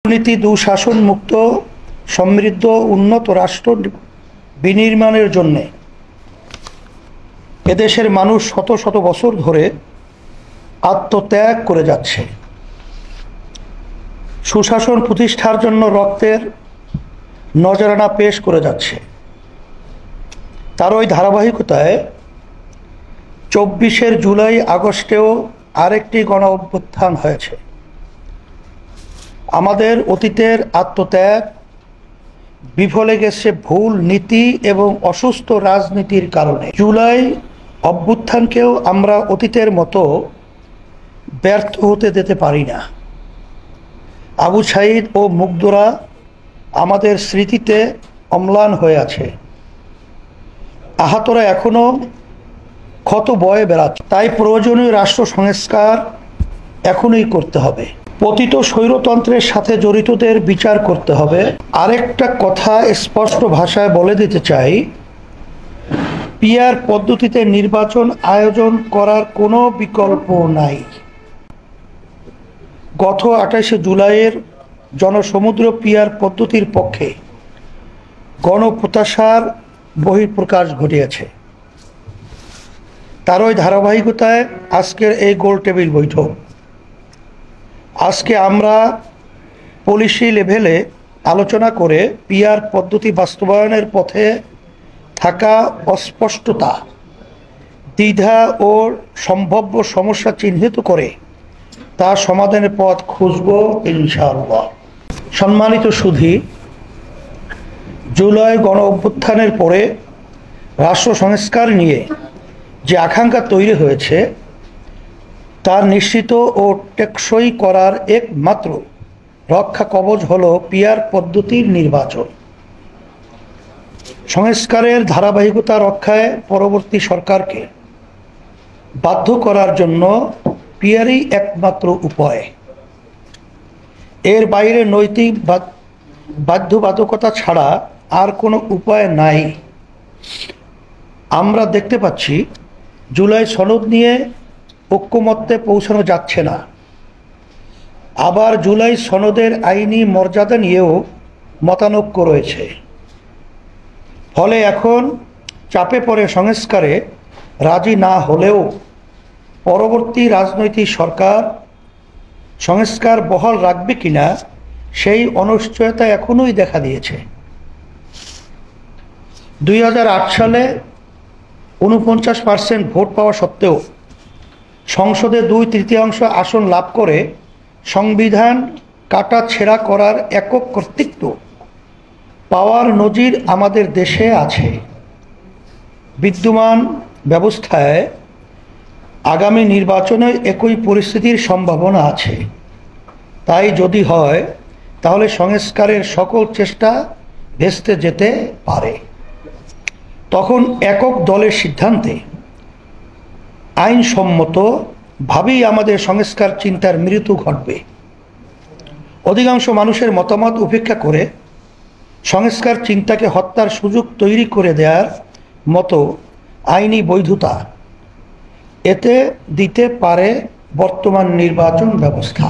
দুর্নীতি দুঃশাসন মুক্ত সমৃদ্ধ উন্নত রাষ্ট্র বিনির্মাণের জন্য এদেশের মানুষ শত শত বছর ধরে আত্মত্যাগ করে যাচ্ছে। সুশাসন প্রতিষ্ঠার জন্য রক্তের নজরানা পেশ করে যাচ্ছে। তার ওই ধারাবাহিকতায় ২৪ জুলাই আগস্টেও আরেকটি গণ অভ্যুত্থান হয়েছে। আমাদের অতীতের আত্মত্যাগ বিফলে গেছে ভুল নীতি এবং অসুস্থ রাজনীতির কারণে। জুলাই অভ্যুত্থানকেও আমরা অতীতের মতো ব্যর্থ হতে দিতে পারি না। আবু সাঈদ ও মুগ্ধরা আমাদের স্মৃতিতে অম্লান হয়ে আছে। আহতরা এখনো ক্ষত বয়ে বেড়াচ্ছে। তাই প্রয়োজনীয় রাষ্ট্র সংস্কার এখনই করতে হবে। পতিত স্বৈরতন্ত্রের সাথে জড়িতদের বিচার করতে হবে। আরেকটা কথা স্পষ্ট ভাষায় বলে দিতে চাই, পিআর পদ্ধতিতে নির্বাচন আয়োজন করার কোনো বিকল্প নাই। গত ২৮ জুলাইয়ের জনসমুদ্র পিআর পদ্ধতির পক্ষে গণপ্রত্যাশার বহিঃপ্রকাশ ঘটিয়েছে। তার ওই ধারাবাহিকতায় আজকের এই গোল টেবিল বৈঠক। আজকে আমরা পলিসি লেভেলে আলোচনা করে পিআর পদ্ধতি বাস্তবায়নের পথে থাকা অস্পষ্টতা, দ্বিধা ও সম্ভাব্য সমস্যা চিহ্নিত করে তার সমাধানের পথ খুঁজব ইনশাআল্লাহ। সম্মানিত সুধী, জুলাই গণ অভ্যুত্থানের পরে রাষ্ট্র সংস্কার নিয়ে যে আকাঙ্ক্ষা তৈরি হয়েছে তার নিশ্চিত ও টেকসই করার একমাত্র রক্ষা কবচ হল পিআর পদ্ধতির নির্বাচন। সংস্কারের ধারাবাহিকতা রক্ষায় পরবর্তী সরকারকে বাধ্য করার জন্য পিআরই একমাত্র উপায়। এর বাইরে নৈতিক বাধ্যবাধকতা ছাড়া আর কোনো উপায় নাই। আমরা দেখতে পাচ্ছি জুলাই সনদ নিয়ে ঐক্যমত্যে পৌঁছানো যাচ্ছে না। আবার জুলাই সনদের আইনি মর্যাদা নিয়েও মতানৈক্য রয়েছে। ফলে এখন চাপে পড়ে সংস্কারে রাজি না হলেও পরবর্তী রাজনৈতিক সরকার সংস্কার বহাল রাখবে কিনা সেই অনিশ্চয়তা এখনোই দেখা দিয়েছে। ২০০৮ সালে ৪৯% ভোট পাওয়া সত্ত্বেও সংসদে ২/৩ আসন লাভ করে সংবিধান কাটাছেঁড়া করার একক কর্তৃত্ব পাওয়ার নজির আমাদের দেশে আছে। বিদ্যমান ব্যবস্থায় আগামী নির্বাচনে একই পরিস্থিতির সম্ভাবনা আছে। তাই যদি হয় তাহলে সংস্কারের সকল চেষ্টা ভেস্তে যেতে পারে। তখন একক দলের সিদ্ধান্তে আইনসম্মতভাবেই আমাদের সংস্কার চিন্তার মৃত্যু ঘটবে। অধিকাংশ মানুষের মতামত উপেক্ষা করে সংস্কার চিন্তাকে হত্যার সুযোগ তৈরি করে দেওয়ার মতো আইনি বৈধতা এতে দিতে পারে বর্তমান নির্বাচন ব্যবস্থা।